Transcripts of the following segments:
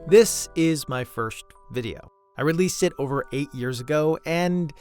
This is my first video. I released it over 8 years ago, and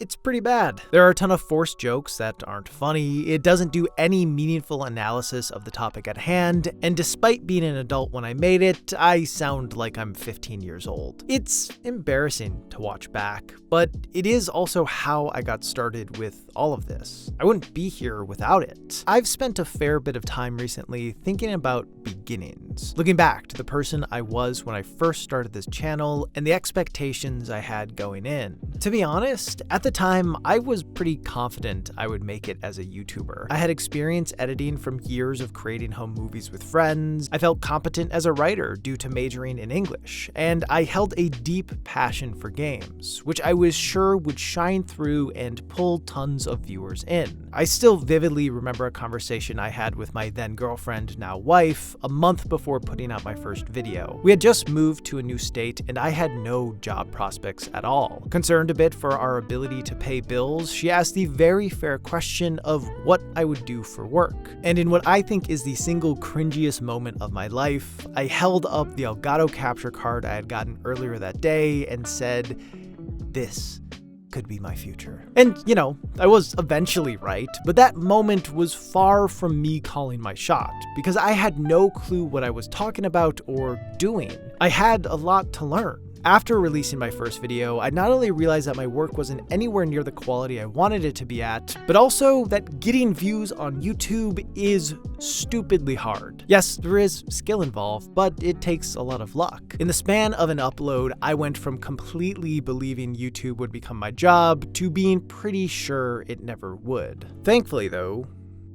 it's pretty bad. There are a ton of forced jokes that aren't funny, it doesn't do any meaningful analysis of the topic at hand, and despite being an adult when I made it, I sound like I'm 15 years old. It's embarrassing to watch back, but it is also how I got started with all of this. I wouldn't be here without it. I've spent a fair bit of time recently thinking about beginnings, looking back to the person I was when I first started this channel and the expectations I had going in. To be honest, at the time, I was pretty confident I would make it as a YouTuber. I had experience editing from years of creating home movies with friends, I felt competent as a writer due to majoring in English, and I held a deep passion for games, which I was sure would shine through and pull tons of viewers in. I still vividly remember a conversation I had with my then girlfriend, now wife, a month before putting out my first video. We had just moved to a new state and I had no job prospects at all. Concerned a bit for our ability to pay bills, she asked the very fair question of what I would do for work. And in what I think is the single cringiest moment of my life, I held up the Elgato capture card I had gotten earlier that day and said, "This could be my future." And, you know, I was eventually right, but that moment was far from me calling my shot, because I had no clue what I was talking about or doing. I had a lot to learn. After releasing my first video, I not only realized that my work wasn't anywhere near the quality I wanted it to be at, but also that getting views on YouTube is stupidly hard. Yes, there is skill involved, but it takes a lot of luck. In the span of an upload, I went from completely believing YouTube would become my job to being pretty sure it never would. Thankfully though,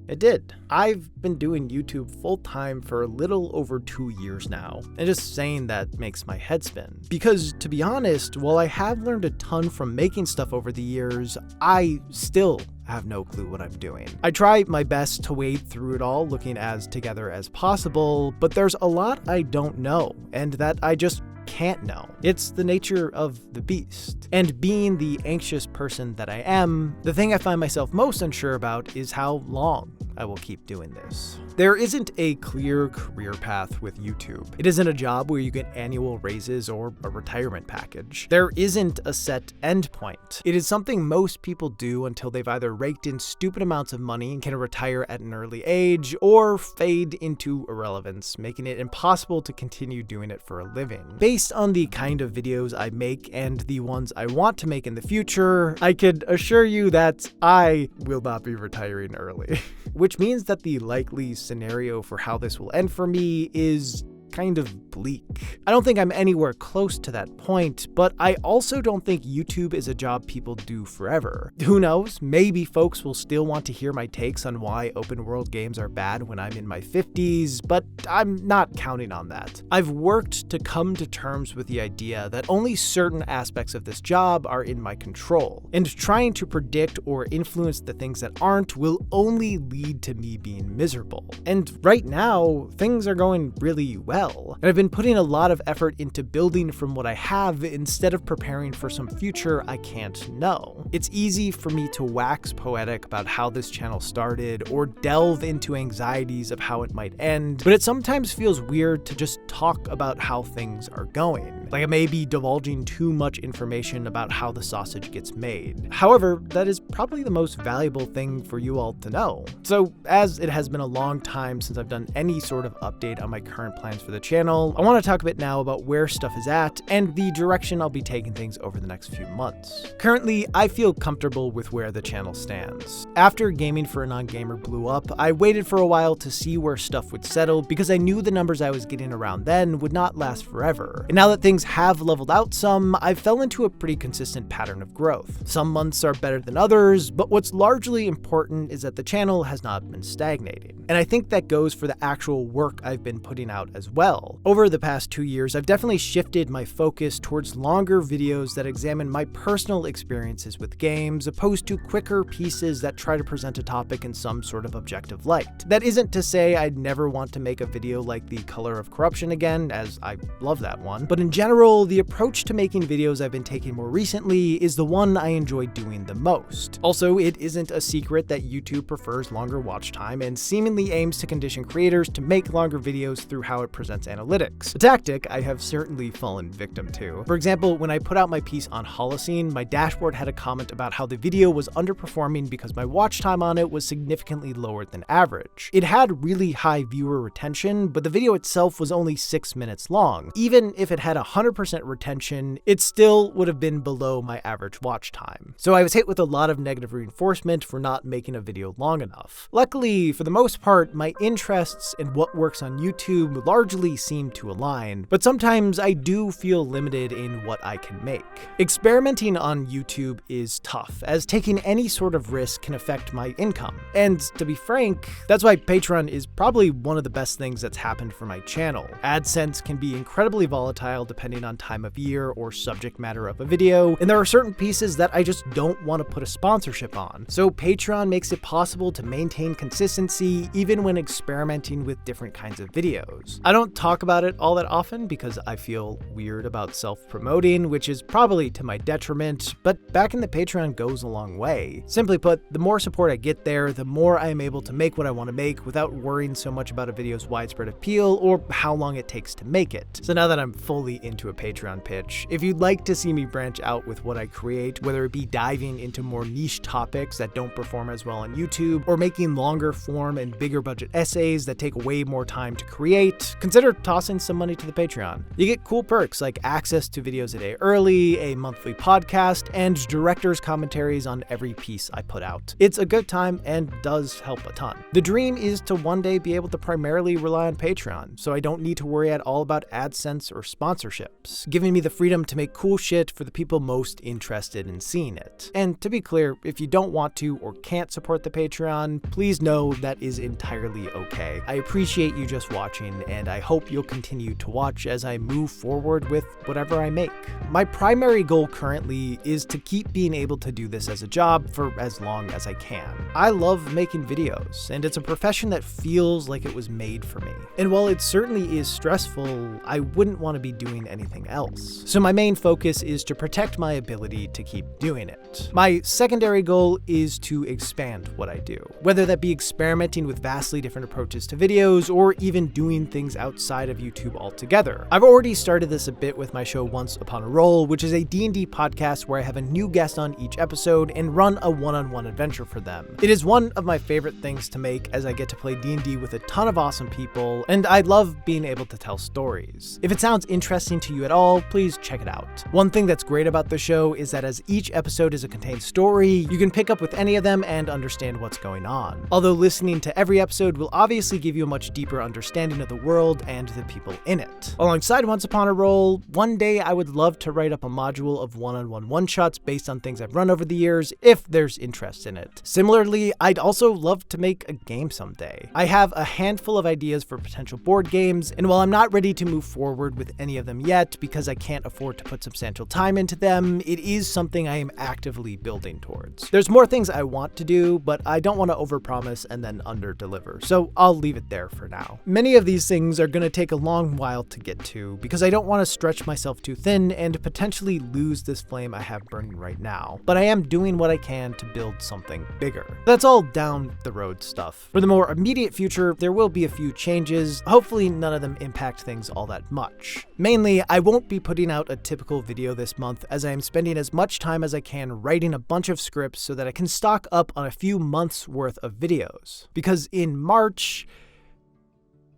it did. I've been doing YouTube full-time for a little over 2 years now, and just saying that makes my head spin. Because, to be honest, while I have learned a ton from making stuff over the years, I still have no clue what I'm doing. I try my best to wade through it all looking as together as possible, but there's a lot I don't know, and that I just can't know. It's the nature of the beast. And being the anxious person that I am, the thing I find myself most unsure about is how long I will keep doing this. There isn't a clear career path with YouTube. It isn't a job where you get annual raises or a retirement package. There isn't a set endpoint. It is something most people do until they've either raked in stupid amounts of money and can retire at an early age, or fade into irrelevance, making it impossible to continue doing it for a living. Based on the kind of videos I make and the ones I want to make in the future, I could assure you that I will not be retiring early. Which means that the likely scenario for how this will end for me is kind of bleak. I don't think I'm anywhere close to that point, but I also don't think YouTube is a job people do forever. Who knows? Maybe folks will still want to hear my takes on why open world games are bad when I'm in my 50s, but I'm not counting on that. I've worked to come to terms with the idea that only certain aspects of this job are in my control, and trying to predict or influence the things that aren't will only lead to me being miserable. And right now, things are going really well. And I've been putting a lot of effort into building from what I have instead of preparing for some future I can't know. It's easy for me to wax poetic about how this channel started or delve into anxieties of how it might end, but it sometimes feels weird to just talk about how things are going. Like I may be divulging too much information about how the sausage gets made. However, that is probably the most valuable thing for you all to know. So, as it has been a long time since I've done any sort of update on my current plans for the channel, I want to talk a bit now about where stuff is at and the direction I'll be taking things over the next few months. Currently, I feel comfortable with where the channel stands. After Gaming for a Non-Gamer blew up, I waited for a while to see where stuff would settle because I knew the numbers I was getting around then would not last forever. And now that things have leveled out some, I fell into a pretty consistent pattern of growth. Some months are better than others, but what's largely important is that the channel has not been stagnating. And I think that goes for the actual work I've been putting out as well. Over the past 2 years, I've definitely shifted my focus towards longer videos that examine my personal experiences with games, opposed to quicker pieces that try to present a topic in some sort of objective light. That isn't to say I'd never want to make a video like The Color of Corruption again, as I love that one, but in general, the approach to making videos I've been taking more recently is the one I enjoy doing the most. Also, it isn't a secret that YouTube prefers longer watch time and seemingly aims to condition creators to make longer videos through how it presents represents analytics. A tactic I have certainly fallen victim to. For example, when I put out my piece on Holocene, my dashboard had a comment about how the video was underperforming because my watch time on it was significantly lower than average. It had really high viewer retention, but the video itself was only 6 minutes long. Even if it had 100% retention, it still would have been below my average watch time. So I was hit with a lot of negative reinforcement for not making a video long enough. Luckily, for the most part, my interests and what works on YouTube largely seem to align, but sometimes I do feel limited in what I can make. Experimenting on YouTube is tough, as taking any sort of risk can affect my income. And to be frank, that's why Patreon is probably one of the best things that's happened for my channel. AdSense can be incredibly volatile depending on time of year or subject matter of a video, and there are certain pieces that I just don't want to put a sponsorship on. So Patreon makes it possible to maintain consistency even when experimenting with different kinds of videos. I don't talk about it all that often because I feel weird about self-promoting, which is probably to my detriment, but backing the Patreon goes a long way. Simply put, the more support I get there, the more I am able to make what I want to make without worrying so much about a video's widespread appeal or how long it takes to make it. So now that I'm fully into a Patreon pitch, if you'd like to see me branch out with what I create, whether it be diving into more niche topics that don't perform as well on YouTube, or making longer form and bigger budget essays that take way more time to create, consider tossing some money to the Patreon. You get cool perks like access to videos a day early, a monthly podcast, and director's commentaries on every piece I put out. It's a good time and does help a ton. The dream is to one day be able to primarily rely on Patreon, so I don't need to worry at all about AdSense or sponsorships, giving me the freedom to make cool shit for the people most interested in seeing it. And to be clear, if you don't want to or can't support the Patreon, please know that is entirely okay. I appreciate you just watching, and I hope you'll continue to watch as I move forward with whatever I make. My primary goal currently is to keep being able to do this as a job for as long as I can. I love making videos, and it's a profession that feels like it was made for me. And while it certainly is stressful, I wouldn't want to be doing anything else. So my main focus is to protect my ability to keep doing it. My secondary goal is to expand what I do, whether that be experimenting with vastly different approaches to videos or even doing things outside of YouTube altogether. I've already started this a bit with my show Once Upon a Roll, which is a D&D podcast where I have a new guest on each episode and run a one-on-one adventure for them. It is one of my favorite things to make as I get to play D&D with a ton of awesome people, and I love being able to tell stories. If it sounds interesting to you at all, please check it out. One thing that's great about the show is that as each episode is a contained story, you can pick up with any of them and understand what's going on. Although listening to every episode will obviously give you a much deeper understanding of the world and the people in it. Alongside Once Upon a Roll, one day I would love to write up a module of one-on-one one-shots based on things I've run over the years, if there's interest in it. Similarly, I'd also love to make a game someday. I have a handful of ideas for potential board games, and while I'm not ready to move forward with any of them yet because I can't afford to put substantial time into them, it is something I am actively building towards. There's more things I want to do, but I don't want to overpromise and then underdeliver, so I'll leave it there for now. Many of these things are going to take a long while to get to because I don't want to stretch myself too thin and potentially lose this flame I have burning right now, but I am doing what I can to build something bigger. That's all down the road stuff. For the more immediate future, there will be a few changes. Hopefully none of them impact things all that much. Mainly, I won't be putting out a typical video this month as I am spending as much time as I can writing a bunch of scripts so that I can stock up on a few months worth of videos. Because in March,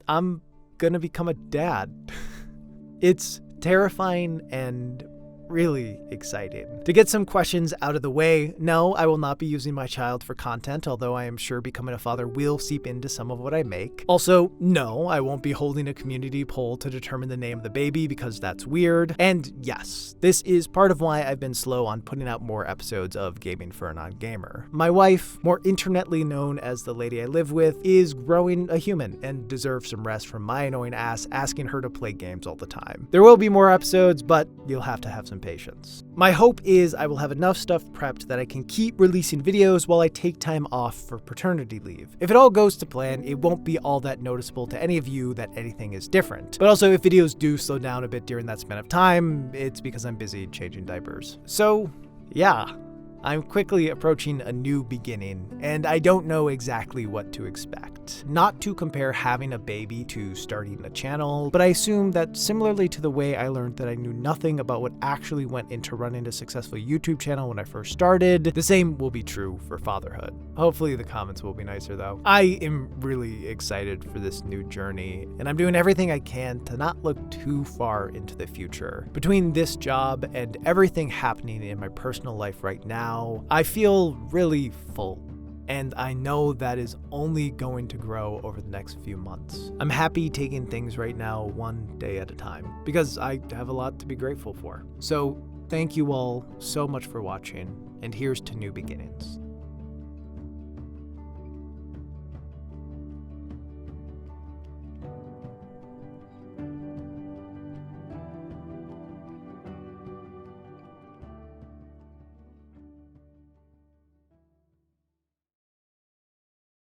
I'm gonna become a dad. It's terrifying and really exciting. To get some questions out of the way, no, I will not be using my child for content, although I am sure becoming a father will seep into some of what I make. Also, no, I won't be holding a community poll to determine the name of the baby because that's weird. And yes, this is part of why I've been slow on putting out more episodes of Gaming for a Non-Gamer. My wife, more internetly known as the lady I live with, is growing a human and deserves some rest from my annoying ass asking her to play games all the time. There will be more episodes, but you'll have to have some patience. My hope is I will have enough stuff prepped that I can keep releasing videos while I take time off for paternity leave. If it all goes to plan, it won't be all that noticeable to any of you that anything is different. But also, if videos do slow down a bit during that span of time, it's because I'm busy changing diapers. So, yeah. I'm quickly approaching a new beginning, and I don't know exactly what to expect. Not to compare having a baby to starting a channel, but I assume that similarly to the way I learned that I knew nothing about what actually went into running a successful YouTube channel when I first started, the same will be true for fatherhood. Hopefully the comments will be nicer though. I am really excited for this new journey, and I'm doing everything I can to not look too far into the future. Between this job and everything happening in my personal life right now, I feel really full, and I know that is only going to grow over the next few months. I'm happy taking things right now one day at a time, because I have a lot to be grateful for. So thank you all so much for watching, and here's to new beginnings.